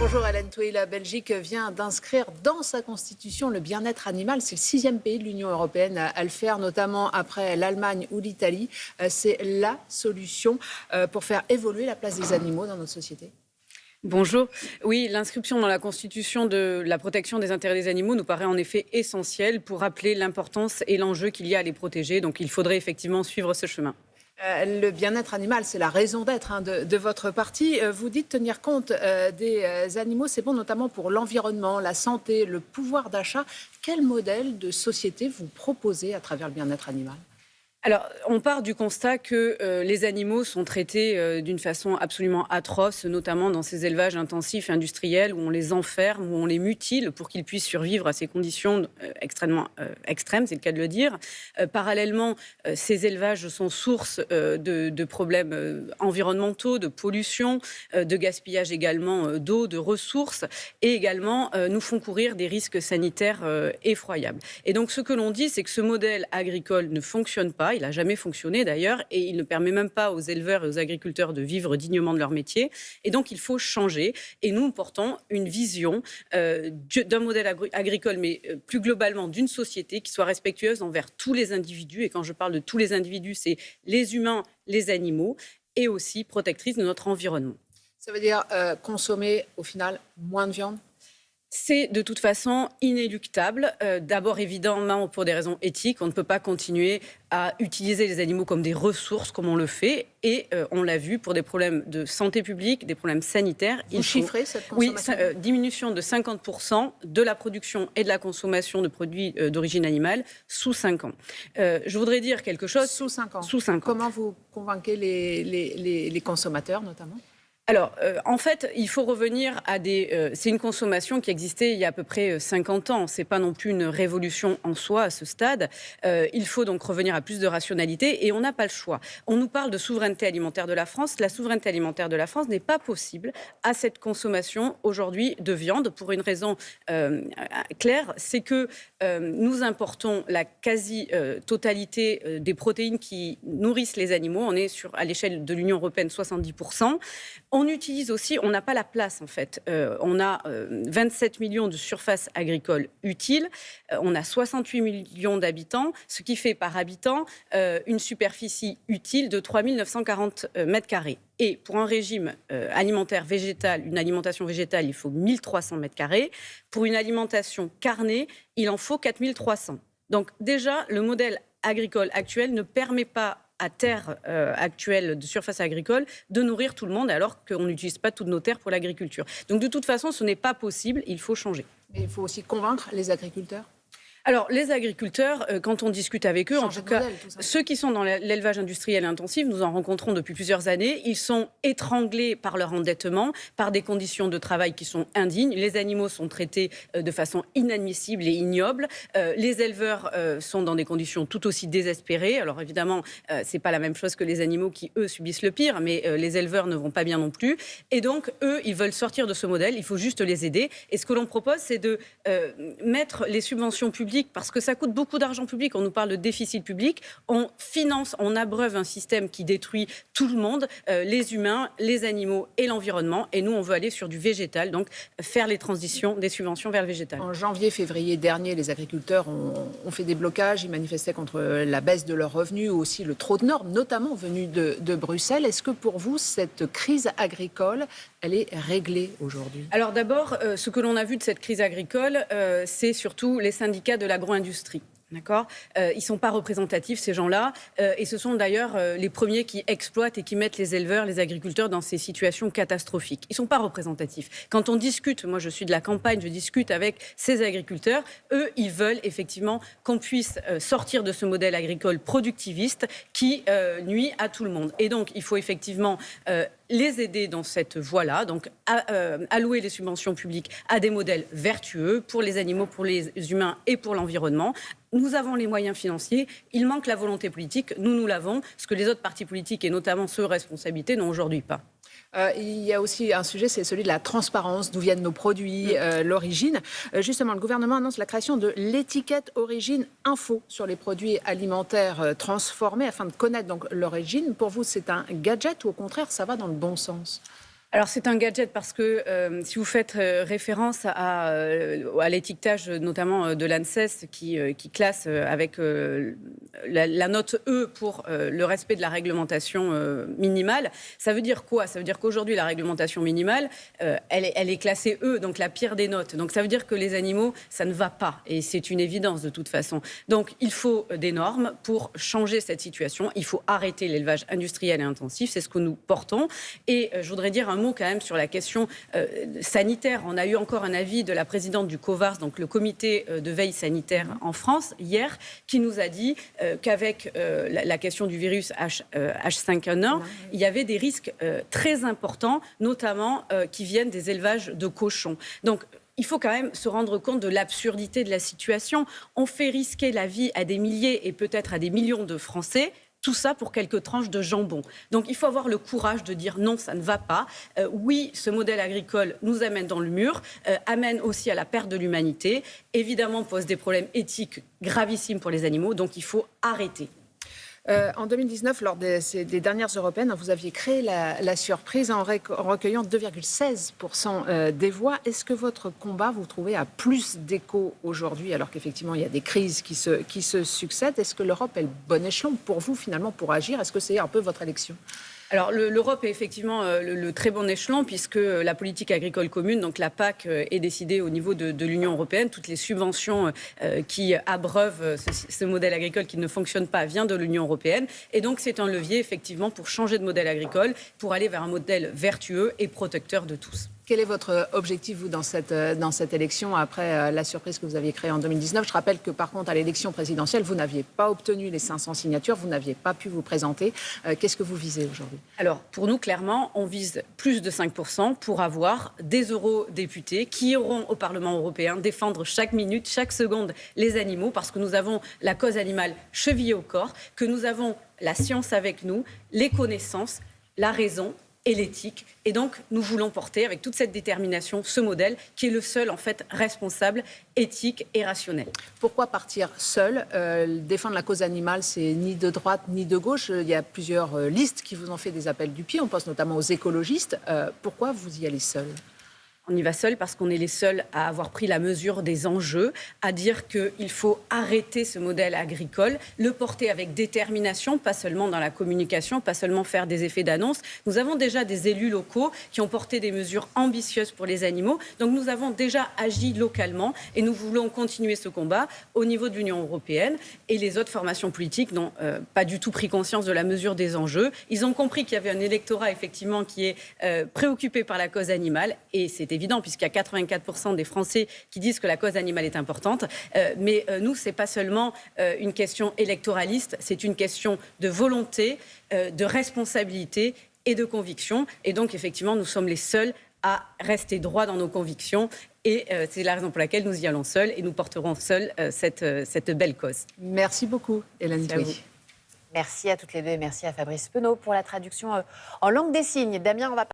Bonjour Hélène Touy, la Belgique vient d'inscrire dans sa constitution le bien-être animal. C'est le 6e pays de l'Union européenne à le faire, notamment après l'Allemagne ou l'Italie. C'est la solution pour faire évoluer la place des animaux dans notre société. Bonjour. Oui, l'inscription dans la Constitution de la protection des intérêts des animaux nous paraît en effet essentielle pour rappeler l'importance et l'enjeu qu'il y a à les protéger. Donc il faudrait effectivement suivre ce chemin. Le bien-être animal, c'est la raison d'être de votre parti. Vous dites tenir compte des animaux, c'est bon notamment pour l'environnement, la santé, le pouvoir d'achat. Quel modèle de société vous proposez à travers le bien-être animal ? Alors, on part du constat que les animaux sont traités d'une façon absolument atroce, notamment dans ces élevages intensifs industriels où on les enferme, où on les mutile pour qu'ils puissent survivre à ces conditions extrêmement extrêmes, c'est le cas de le dire. Parallèlement, ces élevages sont source de problèmes environnementaux, de pollution, de gaspillage également d'eau, de ressources, et également nous font courir des risques sanitaires effroyables. Et donc, ce que l'on dit, c'est que ce modèle agricole ne fonctionne pas. Il n'a jamais fonctionné d'ailleurs et il ne permet même pas aux éleveurs et aux agriculteurs de vivre dignement de leur métier. Et donc, il faut changer. Et nous portons une vision d'un modèle agricole, mais plus globalement d'une société qui soit respectueuse envers tous les individus. Et quand je parle de tous les individus, c'est les humains, les animaux et aussi protectrice de notre environnement. Ça veut dire consommer au final moins de viande ? C'est de toute façon inéluctable. D'abord, évidemment, pour des raisons éthiques, on ne peut pas continuer à utiliser les animaux comme des ressources, comme on le fait. Et on l'a vu, pour des problèmes de santé publique, des problèmes sanitaires. Vous chiffrez cette consommation ? Oui, diminution de 50% de la production et de la consommation de produits d'origine animale sous 5 ans. Je voudrais dire quelque chose... Sous 5 ans. Sous 5 ans. Comment vous convainquez les consommateurs, notamment ? Alors, en fait, il faut revenir à c'est une consommation qui existait il y a à peu près 50 ans. Ce n'est pas non plus une révolution en soi à ce stade. Il faut donc revenir à plus de rationalité et on n'a pas le choix. On nous parle de souveraineté alimentaire de la France. La souveraineté alimentaire de la France n'est pas possible à cette consommation aujourd'hui de viande pour une raison claire. C'est que nous importons la quasi-totalité des protéines qui nourrissent les animaux. On est à l'échelle de l'Union européenne 70%. On utilise aussi, on n'a pas la place en fait. On a 27 millions de surfaces agricoles utiles, on a 68 millions d'habitants, ce qui fait par habitant une superficie utile de 3 940 mètres carrés. Et pour un régime alimentaire végétal, une alimentation végétale, il faut 1300 mètres carrés. Pour une alimentation carnée, il en faut 4300. Donc déjà, le modèle agricole actuel ne permet pas à terre actuelle de surface agricole de nourrir tout le monde alors qu'on n'utilise pas toutes nos terres pour l'agriculture. Donc de toute façon, ce n'est pas possible, il faut changer. Mais il faut aussi convaincre les agriculteurs. Alors, les agriculteurs, quand on discute avec eux, en tout cas, modèle, ceux qui sont dans l'élevage industriel intensif, nous en rencontrons depuis plusieurs années, ils sont étranglés par leur endettement, par des conditions de travail qui sont indignes. Les animaux sont traités de façon inadmissible et ignoble. Les éleveurs sont dans des conditions tout aussi désespérées. Alors, évidemment, c'est pas la même chose que les animaux qui, eux, subissent le pire, mais les éleveurs ne vont pas bien non plus. Et donc, eux, ils veulent sortir de ce modèle. Il faut juste les aider. Et ce que l'on propose, c'est de mettre les subventions publiques, parce que ça coûte beaucoup d'argent public, on nous parle de déficit public, on finance, on abreuve un système qui détruit tout le monde, les humains, les animaux et l'environnement, et nous on veut aller sur du végétal, donc faire les transitions des subventions vers le végétal. En janvier-février dernier, les agriculteurs ont fait des blocages, ils manifestaient contre la baisse de leurs revenus, ou aussi le trop de normes, notamment venus de Bruxelles. Est-ce que pour vous, cette crise agricole, elle est réglée aujourd'hui ? Alors d'abord, ce que l'on a vu de cette crise agricole, c'est surtout les syndicats de l'agro-industrie. D'accord ? Ils ne sont pas représentatifs, ces gens-là, et ce sont d'ailleurs les premiers qui exploitent et qui mettent les éleveurs, les agriculteurs dans ces situations catastrophiques. Ils ne sont pas représentatifs. Quand on discute, moi je suis de la campagne, je discute avec ces agriculteurs, eux, ils veulent effectivement qu'on puisse sortir de ce modèle agricole productiviste qui nuit à tout le monde. Et donc, il faut effectivement les aider dans cette voie-là, donc allouer les subventions publiques à des modèles vertueux pour les animaux, pour les humains et pour l'environnement. Nous avons les moyens financiers, il manque la volonté politique, nous l'avons, ce que les autres partis politiques et notamment ceux responsabilités n'ont aujourd'hui pas. Il y a aussi un sujet, c'est celui de la transparence, d'où viennent nos produits, l'origine. Justement, le gouvernement annonce la création de l'étiquette origine info sur les produits alimentaires transformés afin de connaître donc l'origine. Pour vous, c'est un gadget ou au contraire, ça va dans le bon sens ? Alors c'est un gadget parce que si vous faites référence à l'étiquetage notamment de l'ANSES qui classe avec la note E pour le respect de la réglementation minimale, ça veut dire quoi? Ça veut dire qu'aujourd'hui la réglementation minimale, elle est classée E, donc la pire des notes. Donc ça veut dire que les animaux, ça ne va pas et c'est une évidence de toute façon. Donc il faut des normes pour changer cette situation. Il faut arrêter l'élevage industriel et intensif, c'est ce que nous portons. Et je voudrais dire un mot quand même sur la question sanitaire. On a eu encore un avis de la présidente du COVARS, donc le comité de veille sanitaire en France, hier, qui nous a dit qu'avec la question du virus H5N1, il y avait des risques très importants, notamment qui viennent des élevages de cochons. Donc, il faut quand même se rendre compte de l'absurdité de la situation. On fait risquer la vie à des milliers et peut-être à des millions de Français. Tout ça pour quelques tranches de jambon. Donc il faut avoir le courage de dire non, ça ne va pas. Oui, ce modèle agricole nous amène dans le mur, amène aussi à la perte de l'humanité, évidemment pose des problèmes éthiques gravissimes pour les animaux, donc il faut arrêter. En 2019, lors des dernières européennes, vous aviez créé la surprise en recueillant 2,16% des voix. Est-ce que votre combat, vous trouvez, a plus d'écho aujourd'hui, alors qu'effectivement, il y a des crises qui se succèdent? Est-ce que l'Europe est le bon échelon pour vous, finalement, pour agir? Est-ce que c'est un peu votre élection? Alors l'Europe est effectivement le très bon échelon puisque la politique agricole commune, donc la PAC, est décidée au niveau de l'Union européenne. Toutes les subventions qui abreuvent ce modèle agricole qui ne fonctionne pas viennent de l'Union européenne. Et donc c'est un levier effectivement pour changer de modèle agricole, pour aller vers un modèle vertueux et protecteur de tous. Quel est votre objectif, vous, dans cette élection, après la surprise que vous aviez créée en 2019? Je rappelle que, par contre, à l'élection présidentielle, vous n'aviez pas obtenu les 500 signatures, vous n'aviez pas pu vous présenter. Qu'est-ce que vous visez aujourd'hui? Alors, pour nous, clairement, on vise plus de 5% pour avoir des eurodéputés qui iront au Parlement européen défendre chaque minute, chaque seconde les animaux, parce que nous avons la cause animale chevillée au corps, que nous avons la science avec nous, les connaissances, la raison et l'éthique. Et donc, nous voulons porter avec toute cette détermination ce modèle qui est le seul, en fait, responsable, éthique et rationnel. Pourquoi partir seul? Défendre la cause animale, c'est ni de droite ni de gauche. Il y a plusieurs listes qui vous ont fait des appels du pied. On pense notamment aux écologistes. Pourquoi vous y allez seul? On y va seul parce qu'on est les seuls à avoir pris la mesure des enjeux, à dire qu'il faut arrêter ce modèle agricole, le porter avec détermination, pas seulement dans la communication, pas seulement faire des effets d'annonce. Nous avons déjà des élus locaux qui ont porté des mesures ambitieuses pour les animaux. Donc nous avons déjà agi localement et nous voulons continuer ce combat au niveau de l'Union européenne. Et les autres formations politiques n'ont pas du tout pris conscience de la mesure des enjeux. Ils ont compris qu'il y avait un électorat effectivement qui est préoccupé par la cause animale et c'est évident puisqu'il y a 84% des Français qui disent que la cause animale est importante. Mais nous, ce n'est pas seulement une question électoraliste, c'est une question de volonté, de responsabilité et de conviction. Et donc, effectivement, nous sommes les seuls à rester droits dans nos convictions. Et c'est la raison pour laquelle nous y allons seuls et nous porterons seuls cette belle cause. Merci beaucoup, Hélène Touy. Merci à toutes les deux et merci à Fabrice Penaud pour la traduction en langue des signes. Damien, on va